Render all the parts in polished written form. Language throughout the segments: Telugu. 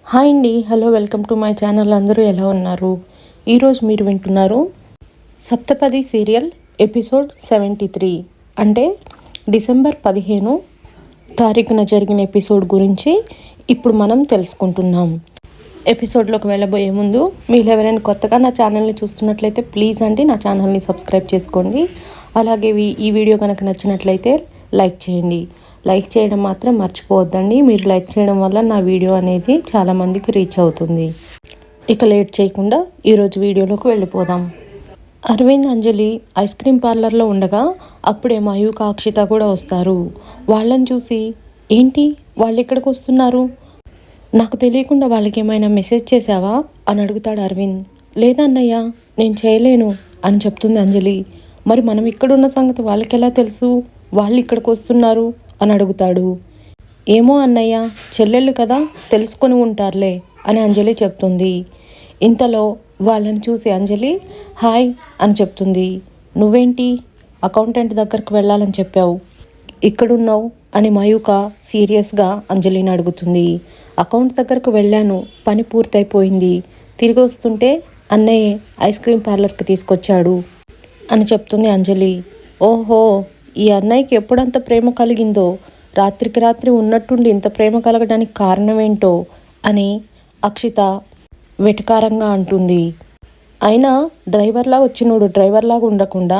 హాయ్ అండి, hello, welcome to my channel. అందరూ ఎలా ఉన్నారు? ఈరోజు మీరు వింటున్నారు సప్తపది సీరియల్ ఎపిసోడ్ 73, అంటే డిసెంబర్ 15 తారీఖున జరిగిన ఎపిసోడ్ గురించి ఇప్పుడు మనం తెలుసుకుంటున్నాం. ఎపిసోడ్లోకి వెళ్ళబోయే ముందు మీరు ఎవరైనా కొత్తగా నా ఛానల్ని చూస్తున్నట్లయితే ప్లీజ్ అండి నా ఛానల్ని సబ్స్క్రైబ్ చేసుకోండి. అలాగే ఈ వీడియో కనుక నచ్చినట్లయితే లైక్ చేయండి. లైక్ చేయడం మాత్రం మర్చిపోవద్దండి. మీరు లైక్ చేయడం వల్ల నా వీడియో అనేది చాలామందికి రీచ్ అవుతుంది. ఇక లేట్ చేయకుండా ఈరోజు వీడియోలోకి వెళ్ళిపోదాం. అరవింద్, అంజలి ఐస్ క్రీమ్ పార్లర్లో ఉండగా అప్పుడే మయూక, అక్షిత కూడా వస్తారు. వాళ్ళని చూసి ఏంటి వాళ్ళు ఇక్కడికి వస్తున్నారు, నాకు తెలియకుండా వాళ్ళకి ఏమైనా మెసేజ్ చేసావా అని అడుగుతాడు అరవింద్. లేదన్నయ్య, నేను చేయలేను అని చెప్తుంది అంజలి. మరి మనం ఇక్కడున్న సంగతి వాళ్ళకి ఎలా తెలుసు, వాళ్ళు ఇక్కడికి వస్తున్నారు అని అడుగుతాడు. ఏమో అన్నయ్య, చెల్లెళ్ళు కదా, తెలుసుకొని ఉంటారులే అని అంజలి చెప్తుంది. ఇంతలో వాళ్ళని చూసి అంజలి హాయ్ అని చెప్తుంది. నువ్వేంటి అకౌంటెంట్ దగ్గరకు వెళ్ళాలని చెప్పావు, ఇక్కడున్నావు అని మయూక సీరియస్గా అంజలిని అడుగుతుంది. అకౌంట్ దగ్గరకు వెళ్ళాను, పని పూర్తయిపోయింది. తిరిగి వస్తుంటే అన్నయ్య ఐస్ క్రీమ్ పార్లర్కి తీసుకొచ్చాడు అని చెప్తుంది అంజలి. ఓహో, ఈ అన్నయ్యకి ఎప్పుడంత ప్రేమ కలిగిందో, రాత్రికి రాత్రి ఉన్నట్టుండి ఇంత ప్రేమ కలగడానికి కారణం ఏంటో అని అక్షిత వెటకారంగా అంటుంది. అయినా డ్రైవర్లా వచ్చినోడు డ్రైవర్లాగా ఉండకుండా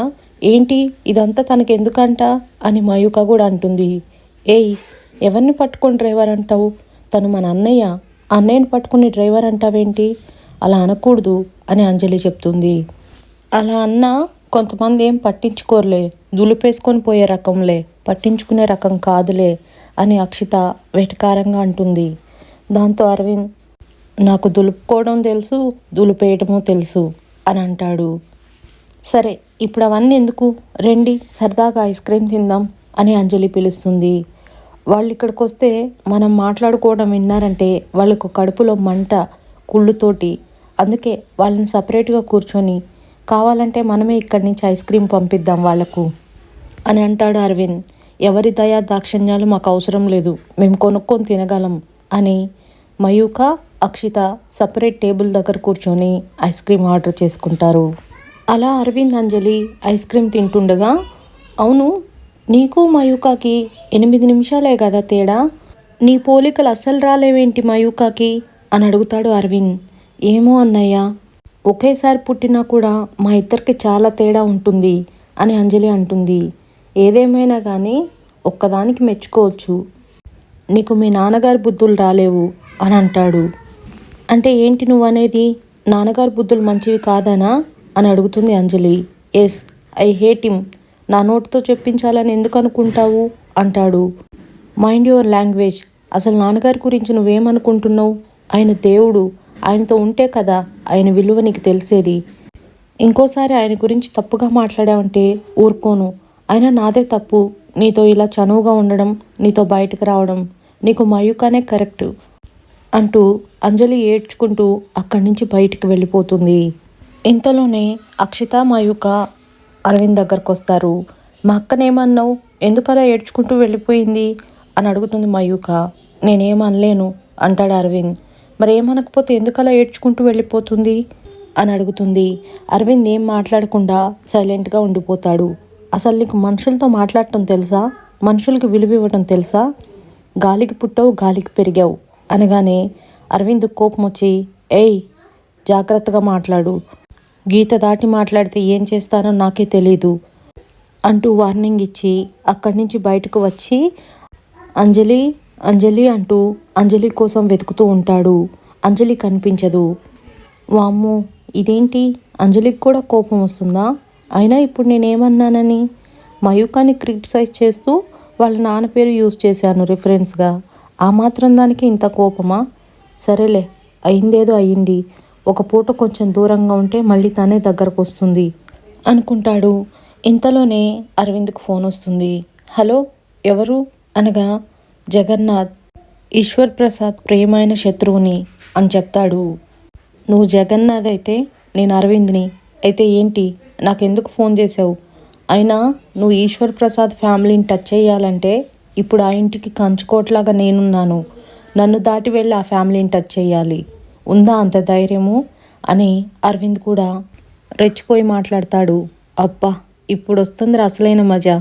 ఏంటి ఇదంతా తనకెందుకంట అని మయూక కూడా అంటుంది. ఏయ్, ఎవరిని పట్టుకొని డ్రైవర్ అంటావు, తను మన అన్నయ్య, అన్నయ్యని పట్టుకుని డ్రైవర్ అంటావేంటి, అలా అనకూడదు అని అంజలి చెప్తుంది. అలా అన్నా కొంతమంది ఏం పట్టించుకోరులే, దులిపేసుకొని పోయే రకంలే, పట్టించుకునే రకం కాదులే అని అక్షిత వెటకారంగా అంటుంది. దాంతో అరవింద్ నాకు దులుపుకోవడం తెలుసు, దులిపేయడమో తెలుసు అని అంటాడు. సరే, ఇప్పుడు అవన్నీ ఎందుకు, రండి సరదాగా ఐస్ క్రీమ్ తిందాం అని అంజలి పిలుస్తుంది. వాళ్ళు ఇక్కడికి వస్తే మనం మాట్లాడుకోవడం విన్నారంటే వాళ్ళకు కడుపులో మంట, కుళ్ళుతోటి, అందుకే వాళ్ళని సపరేట్గా కూర్చొని కావాలంటే మనమే ఇక్కడి నుంచి ఐస్ క్రీమ్ పంపిద్దాం వాళ్ళకు అని అంటాడు అరవింద్. ఎవరి దయా దాక్షిణ్యాలు మాకు అవసరం లేదు, మేము కొనుక్కొని తినగలం అని మయూక, అక్షిత సపరేట్ టేబుల్ దగ్గర కూర్చొని ఐస్ క్రీమ్ ఆర్డర్ చేసుకుంటారు. అలా అరవింద్, అంజలి ఐస్ క్రీమ్ తింటుండగా, అవును నీకు మయూకాకి 8 నిమిషాలే కదా తేడా, నీ పోలికలు అస్సలు రాలేవేంటి మయూకాకి అని అడుగుతాడు అరవింద్. ఏమో అన్నయ్య, ఒకేసారి పుట్టినా కూడా మా ఇద్దరికి చాలా తేడా ఉంటుంది అని అంజలి అంటుంది. ఏదేమైనా కానీ ఒక్కదానికి మెచ్చుకోవచ్చు, నీకు మీ నాన్నగారి బుద్ధులు రాలేవు అని అంటాడు. అంటే ఏంటి నువ్వు అనేది, నాన్నగారి బుద్ధులు మంచివి కాదనా అని అడుగుతుంది అంజలి. ఎస్, ఐ హేట్ హిమ్, నా నోటితో చెప్పించాలని ఎందుకు అనుకుంటావు అంటాడు. మైండ్ యువర్ లాంగ్వేజ్, అసలు నాన్నగారి గురించి నువ్వేమనుకుంటున్నావు, ఆయన దేవుడు, ఆయనతో ఉంటే కదా ఆయన విలువ నీకు తెలిసేది. ఇంకోసారి ఆయన గురించి తప్పుగా మాట్లాడావంటే ఊరుకోను, అయినా నాదే తప్పు నీతో ఇలా చనువుగా ఉండడం, నీతో బయటకు రావడం, నీకు మయూకనే కరెక్ట్ అంటూ అంజలి ఏడ్చుకుంటూ అక్కడి నుంచి బయటికి వెళ్ళిపోతుంది. ఇంతలోనే అక్షిత, మయూక అరవింద్ దగ్గరకు వస్తారు. మా అక్కనేమన్నావు, ఎందుకు అలా ఏడ్చుకుంటూ వెళ్ళిపోయింది అని అడుగుతుంది మయూక. నేనేమనలేను అంటాడు అరవింద్. మరి ఏమనకపోతే ఎందుకు అలా ఏడ్చుకుంటూ వెళ్ళిపోతుంది అని అడుగుతుంది. అరవింద్ ఏం మాట్లాడకుండా సైలెంట్గా ఉండిపోతాడు. అసలు నీకు మనుషులతో మాట్లాడటం తెలుసా, మనుషులకి విలువ ఇవ్వటం తెలుసా, గాలికి పుట్టావు గాలికి పెరిగావు అనగానే అరవింద్ కోపం వచ్చి, ఏయ్ జాగ్రత్తగా మాట్లాడు, గీత దాటి మాట్లాడితే ఏం చేస్తానో నాకే తెలీదు అంటూ వార్నింగ్ ఇచ్చి అక్కడి నుంచి బయటకు వచ్చి అంజలి అంజలి అంటూ అంజలి కోసం వెతుకుతూ ఉంటాడు. అంజలి కనిపించదు. వామ్మో, ఇదేంటి అంజలికి కూడా కోపం వస్తుందా, అయినా ఇప్పుడు నేనేమన్నానని మయూకాని క్రిటిసైజ్ చేస్తూ వాళ్ళ నాన్న పేరు యూజ్ చేశాను రిఫరెన్స్గా, ఆ మాత్రం దానికి ఇంత కోపమా, సరేలే అయిందేదో అయ్యింది, ఒక పూట కొంచెం దూరంగా ఉంటే మళ్ళీ తనే దగ్గరకు వస్తుంది అనుకుంటాడు. ఇంతలోనే అరవింద్కు ఫోన్ వస్తుంది. హలో, ఎవరు అనగా జగన్నాథ్, ఈశ్వర్ ప్రసాద్ ప్రియమైన శత్రువుని అని చెప్తాడు. నువ్వు జగన్నాథ్ అయితే నేను అరవింద్ని, అయితే ఏంటి నాకెందుకు ఫోన్ చేసావు, అయినా నువ్వు ఈశ్వర్ ప్రసాద్ ఫ్యామిలీని టచ్ చేయాలంటే ఇప్పుడు ఆ ఇంటికి కంచుకోట్లాగా నేనున్నాను, నన్ను దాటి వెళ్ళి ఆ ఫ్యామిలీని టచ్ చేయాలి, ఉందా అంత ధైర్యము అని అరవింద్ కూడా రెచ్చిపోయి మాట్లాడతాడు. అబ్బా, ఇప్పుడు వస్తుందిరా అసలైన మజా.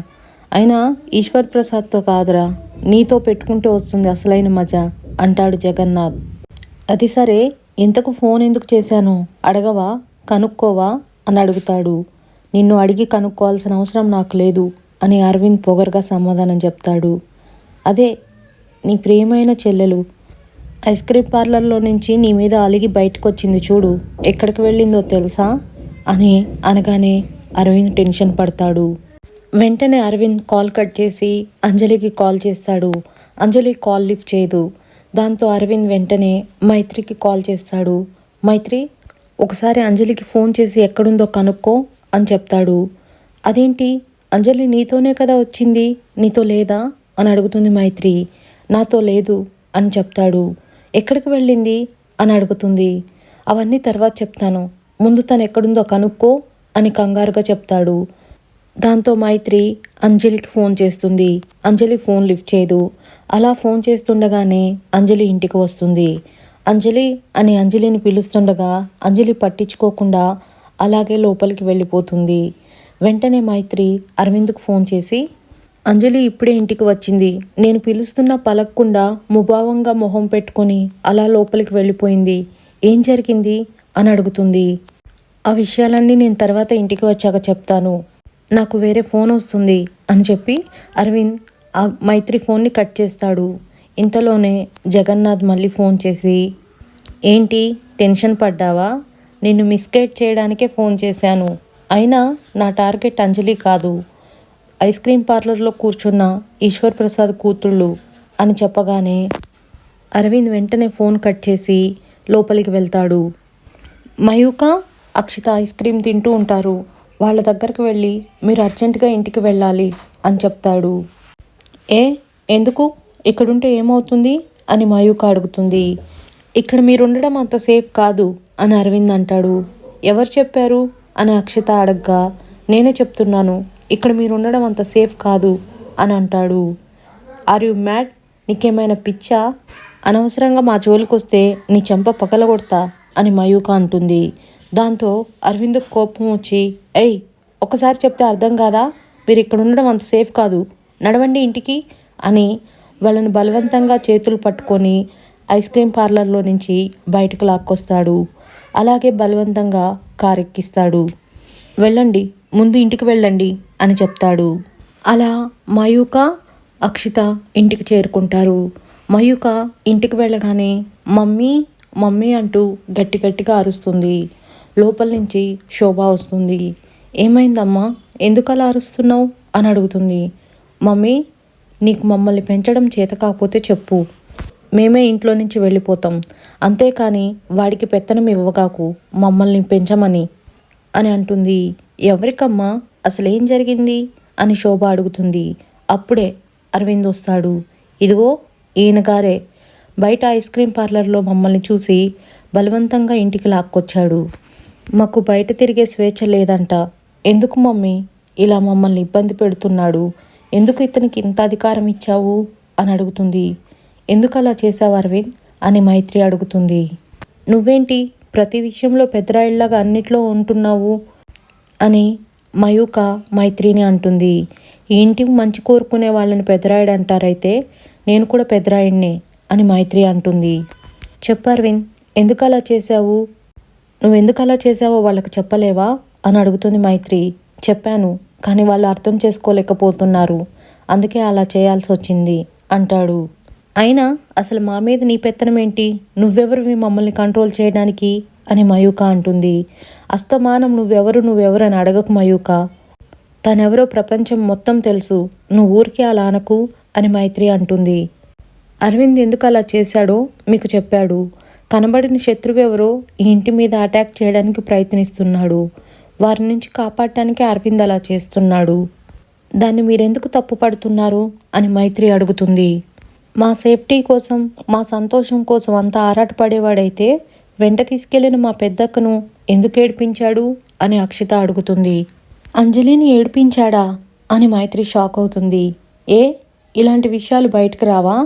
అయినా ఈశ్వర్ ప్రసాద్తో కాదురా, నీతో పెట్టుకుంటే వస్తుంది అసలైన మజా అంటాడు జగన్నాథ్. అది సరే, ఇంతకు ఫోన్ ఎందుకు చేశాను అడగవా, కనుక్కోవా అని అడుగుతాడు. నిన్ను అడిగి కనుక్కోవాల్సిన అవసరం నాకు లేదు అని అరవింద్ పొగరుగా సమాధానం చెప్తాడు. అదే నీ ప్రియమైన చెల్లెలు ఐస్ క్రీమ్ పార్లర్లో నుంచి నీ మీద అలిగి బయటకు వచ్చింది చూడు, ఎక్కడికి వెళ్ళిందో తెలుసా అని అనగానే అరవింద్ టెన్షన్ పడతాడు. వెంటనే అరవింద్ కాల్ కట్ చేసి అంజలికి కాల్ చేస్తాడు. అంజలి కాల్ లిఫ్ట్ చేయదు. దాంతో అరవింద్ వెంటనే మైత్రికి కాల్ చేస్తాడు. మైత్రి, ఒకసారి అంజలికి ఫోన్ చేసి ఎక్కడుందో కనుక్కో అని చెప్తాడు. అదేంటి, అంజలి నీతోనే కదా వచ్చింది, నీతో లేదా అని అడుగుతుంది మైత్రి. నాతో లేదు అని చెప్తాడు. ఎక్కడికి వెళ్ళింది అని అడుగుతుంది. అవన్నీ తర్వాత చెప్తాను, ముందు తను ఎక్కడుందో కనుక్కో అని కంగారుగా చెప్తాడు. దాంతో మైత్రి అంజలికి ఫోన్ చేస్తుంది. అంజలి ఫోన్ లిఫ్ట్ చేయదు. అలా ఫోన్ చేస్తుండగానే అంజలి ఇంటికి వస్తుంది. అంజలి అని అంజలిని పిలుస్తుండగా అంజలి పట్టించుకోకుండా అలాగే లోపలికి వెళ్ళిపోతుంది. వెంటనే మైత్రి అరవింద్కు ఫోన్ చేసి, అంజలి ఇప్పుడే ఇంటికి వచ్చింది, నేను పిలుస్తున్నా పలక్కుండా ముభావంగా మొహం పెట్టుకొని అలా లోపలికి వెళ్ళిపోయింది, ఏం జరిగింది అని అడుగుతుంది. ఆ విషయాలన్నీ నేను తర్వాత ఇంటికి వచ్చాక చెప్తాను, నాకు వేరే ఫోన్ వస్తుంది అని చెప్పి అరవింద్ ఆ మైత్రి ఫోన్ని కట్ చేస్తాడు. ఇంతలోనే జగన్నాథ్ మళ్ళీ ఫోన్ చేసి, ఏంటి టెన్షన్ పడ్డావా, నిన్ను మిస్గైడ్ చేయడానికే ఫోన్ చేశాను, అయినా నా టార్గెట్ అంజలి కాదు, ఐస్ క్రీమ్ పార్లర్లో కూర్చున్న ఈశ్వర్ ప్రసాద్ కూతుళ్ళు అని చెప్పగానే అరవింద్ వెంటనే ఫోన్ కట్ చేసి లోపలికి వెళ్తాడు. మయూక, అక్షిత ఐస్ క్రీమ్ తింటూ ఉంటారు. వాళ్ళ దగ్గరికి వెళ్ళి మీరు అర్జెంటుగా ఇంటికి వెళ్ళాలి అని చెప్తాడు. ఎందుకు, ఇక్కడుంటే ఏమవుతుంది అని మయూక అడుగుతుంది. ఇక్కడ మీరుండడం అంత సేఫ్ కాదు అని అరవింద్ అంటాడు. ఎవరు చెప్పారు అని అక్షిత అడగ్గా, నేనే చెప్తున్నాను, ఇక్కడ మీరు ఉండడం అంత సేఫ్ కాదు అని అంటాడు. ఆర్ యు మ్యాడ్, నీకేమైనా పిచ్చా, అనవసరంగా మా జోలికి వస్తే నీ చెంప పగలగొడతా అని మయూక అంటుంది. దాంతో అరవింద్కు కోపం వచ్చి, ఒకసారి చెప్తే అర్థం కాదా, మీరు ఇక్కడ ఉండడం అంత సేఫ్ కాదు, నడవండి ఇంటికి అని వాళ్ళని బలవంతంగా చేతులు పట్టుకొని ఐస్ క్రీమ్ పార్లర్లో నుంచి బయటకు లాక్కొస్తాడు. అలాగే బలవంతంగా కారు ఎక్కిస్తాడు. వెళ్ళండి, ముందు ఇంటికి వెళ్ళండి అని చెప్తాడు. అలా మయూక, అక్షిత ఇంటికి చేరుకుంటారు. మయూక ఇంటికి వెళ్ళగానే మమ్మీ మమ్మీ అంటూ గట్టి గట్టిగా అరుస్తుంది. లోపల నుంచి శోభ వస్తుంది. ఏమైందమ్మా, ఎందుకు అలా అరుస్తున్నావు అని అడుగుతుంది. మమ్మీ, నీకు మమ్మల్ని పెంచడం చేత కాకపోతే చెప్పు, మేమే ఇంట్లో నుంచి వెళ్ళిపోతాం, అంతేకాని వాడికి పెత్తనం ఇవ్వగాకు మమ్మల్ని పెంచమని అని అంటుంది. ఎవరికమ్మా, అసలేం జరిగింది అని శోభ అడుగుతుంది. అప్పుడే అరవింద్ వస్తాడు. ఇదిగో ఈయనగారే, బయట ఐస్ క్రీమ్ పార్లర్లో మమ్మల్ని చూసి బలవంతంగా ఇంటికి లాక్కొచ్చాడు, మాకు బయట తిరిగే స్వేచ్ఛ లేదంట, ఎందుకు మమ్మీ ఇలా మమ్మల్ని ఇబ్బంది పెడుతున్నాడు, ఎందుకు ఇతనికి ఇంత అధికారం ఇచ్చావు అని అడుగుతుంది. ఎందుకు అలా చేసావు అరవింద్ అని మైత్రి అడుగుతుంది. నువ్వేంటి ప్రతి విషయంలో పెద్దరాయిల్లాగా అన్నిట్లో ఉంటున్నావు అని మయూక మైత్రిని అంటుంది. ఈ ఇంటికి మంచి కోరుకునే వాళ్ళని పెద్దరాయుడు అంటారైతే నేను కూడా పెద్దరాయుడినే అని మైత్రి అంటుంది. చెప్పు అరవింద్, ఎందుకు అలా చేసావు, నువ్వెందుకు అలా చేసావో వాళ్ళకి చెప్పలేవా అని అడుగుతుంది మైత్రి. చెప్పాను, కానీ వాళ్ళు అర్థం చేసుకోలేకపోతున్నారు, అందుకే అలా చేయాల్సి వచ్చింది అంటాడు. అయినా అసలు మా మీద నీ పెత్తనం ఏంటి, నువ్వెవరివి మమ్మల్ని కంట్రోల్ చేయడానికి అని మయూక అంటుంది. అస్తమానం నువ్వెవరు అని అడగకు మయూక, తనెవరో ప్రపంచం మొత్తం తెలుసు, నువ్వు ఊరికే అలా అనకు అని మైత్రి అంటుంది. అరవింద్ ఎందుకు అలా చేశాడో మీకు చెప్పాడు, కనబడిన శత్రువెవరో ఈ ఇంటి మీద అటాక్ చేయడానికి ప్రయత్నిస్తున్నాడు, వారి నుంచి కాపాడటానికి అరవింద్ అలా చేస్తున్నాడు, దాన్ని మీరెందుకు తప్పు పడుతున్నారు అని మైత్రి అడుగుతుంది. మా సేఫ్టీ కోసం, మా సంతోషం కోసం అంతా ఆరాటపడేవాడైతే వెంట తీసుకెళ్లిన మా పెద్దక్కను ఎందుకు ఏడిపించాడు అని అక్షిత అడుగుతుంది. అంజలిని ఏడిపించాడా అని మైత్రి షాక్ అవుతుంది. ఇలాంటి విషయాలు బయటకు రావా,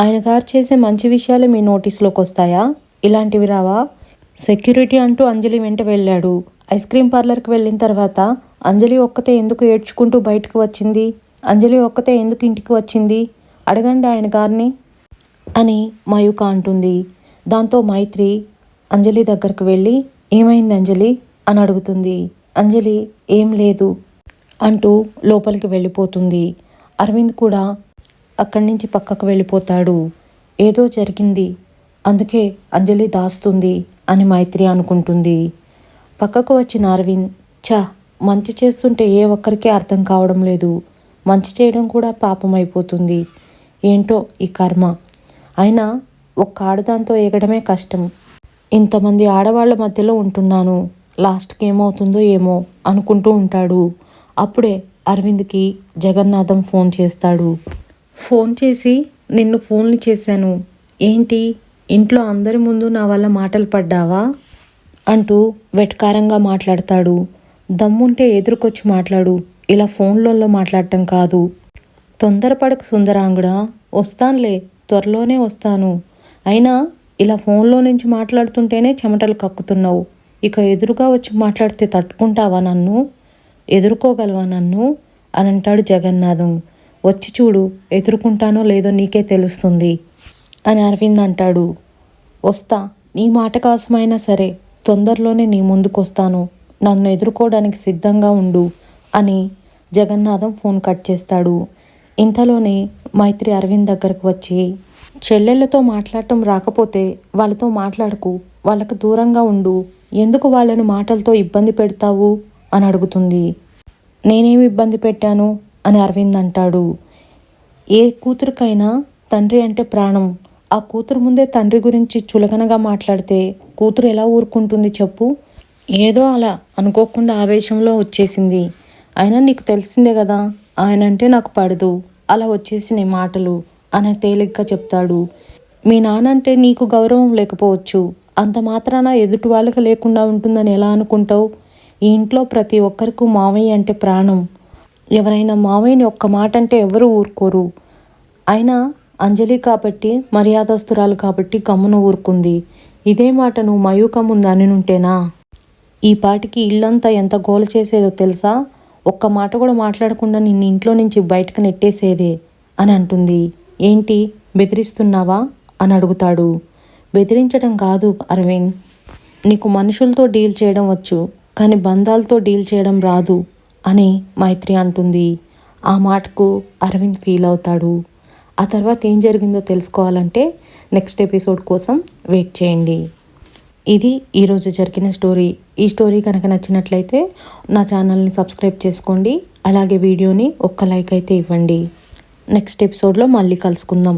ఆయన గారు చేసే మంచి విషయాలు మీ నోటీస్లోకి వస్తాయా? ఇలాంటివి రావా? సెక్యూరిటీ అంటూ అంజలి వెంట వెళ్ళాడు. ఐస్ క్రీమ్ పార్లర్కి వెళ్ళిన తర్వాత అంజలి ఒక్కతే ఎందుకు ఏడ్చుకుంటూ బయటకు వచ్చింది? అంజలి ఒక్కతే ఎందుకు ఇంటికి వచ్చింది? అడగండి ఆయన గారిని అని మయూక అంటుంది. దాంతో మైత్రి అంజలి దగ్గరకు వెళ్ళి ఏమైంది అంజలి అని అడుగుతుంది. అంజలి ఏం లేదు అంటూ లోపలికి వెళ్ళిపోతుంది. అరవింద్ కూడా అక్కడి నుంచి పక్కకు వెళ్ళిపోతాడు. ఏదో జరిగింది, అందుకే అంజలి దాస్తుంది అని మైత్రి అనుకుంటుంది. పక్కకు వచ్చిన అరవింద్ మంచి చేస్తుంటే ఏ ఒక్కరికి అర్థం కావడం లేదు. మంచి చేయడం కూడా పాపం అయిపోతుంది. ఏంటో ఈ కర్మ. అయినా ఒక్క ఆడదాంతో ఎగడమే కష్టం. ఇంతమంది ఆడవాళ్ళ మధ్యలో ఉంటున్నాను, లాస్ట్కి ఏమవుతుందో ఏమో అనుకుంటూ ఉంటాడు. అప్పుడే అరవింద్కి జగన్నాథం ఫోన్ చేస్తాడు. ఫోన్ చేసి నిన్ను ఫోన్లు చేశాను, ఏంటి ఇంట్లో అందరి ముందు నా వల్ల మాటలు పడ్డావా అంటూ వెటకారంగా మాట్లాడతాడు. దమ్ముంటే ఎదురుకొచ్చి మాట్లాడు, ఇలా ఫోన్లలో మాట్లాడటం కాదు. తొందరపడకు సుందరాంగుడా, వస్తానులే, త్వరలోనే వస్తాను. అయినా ఇలా ఫోన్లో నుంచి మాట్లాడుతుంటేనే చెమటలు కక్కుతున్నావు. ఇక ఎదురుగా వచ్చి మాట్లాడితే తట్టుకుంటావా నన్ను? ఎదుర్కోగలవా నన్ను అని అంటాడు జగన్నాథం. వచ్చి చూడు, ఎదుర్కొంటానో లేదో నీకే తెలుస్తుంది అని అరవింద్ అంటాడు. వస్తా, నీ మాట కోసమైనా సరే తొందరలోనే నీ ముందుకు వస్తాను, నన్ను ఎదుర్కోవడానికి సిద్ధంగా ఉండు అని జగన్నాథం ఫోన్ కట్ చేస్తాడు. ఇంతలోనే మైత్రి అరవింద్ దగ్గరకు వచ్చి చెల్లెళ్ళతో మాట్లాడటం రాకపోతే వాళ్ళతో మాట్లాడకు, వాళ్ళకు దూరంగా ఉండు, ఎందుకు వాళ్ళని మాటలతో ఇబ్బంది పెడతావు అని అడుగుతుంది. నేనేమి ఇబ్బంది పెట్టాను అని అరవింద్ అంటాడు. ఏ కూతురికైనా తండ్రి అంటే ప్రాణం. ఆ కూతురు ముందే తండ్రి గురించి చులకనగా మాట్లాడితే కూతురు ఎలా ఊరుకుంటుంది చెప్పు? ఏదో అలా అనుకోకుండా ఆవేశంలో వచ్చేసింది. అయినా నీకు తెలిసిందే కదా, ఆయన అంటే నాకు పడదు, అలా వచ్చేసినాయి మాటలు అని తేలిగ్గా చెప్తాడు. మీ నాన్నంటే నీకు గౌరవం లేకపోవచ్చు, అంత మాత్రాన ఎదుటి వాళ్ళకి లేకుండా ఉంటుందని ఎలా అనుకుంటావు? ఈ ఇంట్లో ప్రతి ఒక్కరికి మావయ్య అంటే ప్రాణం. ఎవరైనా మావయ్యని ఒక్క మాట అంటే ఎవరు ఊరుకోరు. అయినా అంజలి కాబట్టి, మర్యాదస్తురాలు కాబట్టి గమ్మున ఊరుకుంది. ఇదే మాట నువ్వు మయూక ముందు అనుంటేనా ఈ పాటికి ఇల్లంతా ఎంత గోల చేసేదో తెలుసా? ఒక్క మాట కూడా మాట్లాడకుండా నిన్ను ఇంట్లో నుంచి బయటకు నెట్టేసేదే అని అంటుంది. ఏంటి బెదిరిస్తున్నావా అని అడుగుతాడు. బెదిరించడం కాదు అరవింద్, నీకు మనుషులతో డీల్ చేయడం వచ్చు, కానీ బంధాలతో డీల్ చేయడం రాదు అని మైత్రి అంటుంది. ఆ మాటకు అరవింద్ ఫీల్ అవుతాడు. ఆ తర్వాత ఏం జరిగిందో తెలుసుకోవాలంటే నెక్స్ట్ ఎపిసోడ్ కోసం వెయిట్ చేయండి. ఇది ఈరోజు జరిగిన స్టోరీ. ఈ స్టోరీ కనుక నచ్చినట్లయితే నా ఛానల్ని సబ్స్క్రైబ్ చేసుకోండి. అలాగే వీడియోని ఒక్క లైక్ అయితే ఇవ్వండి. నెక్స్ట్ ఎపిసోడ్లో మళ్ళీ కలుసుకుందాం.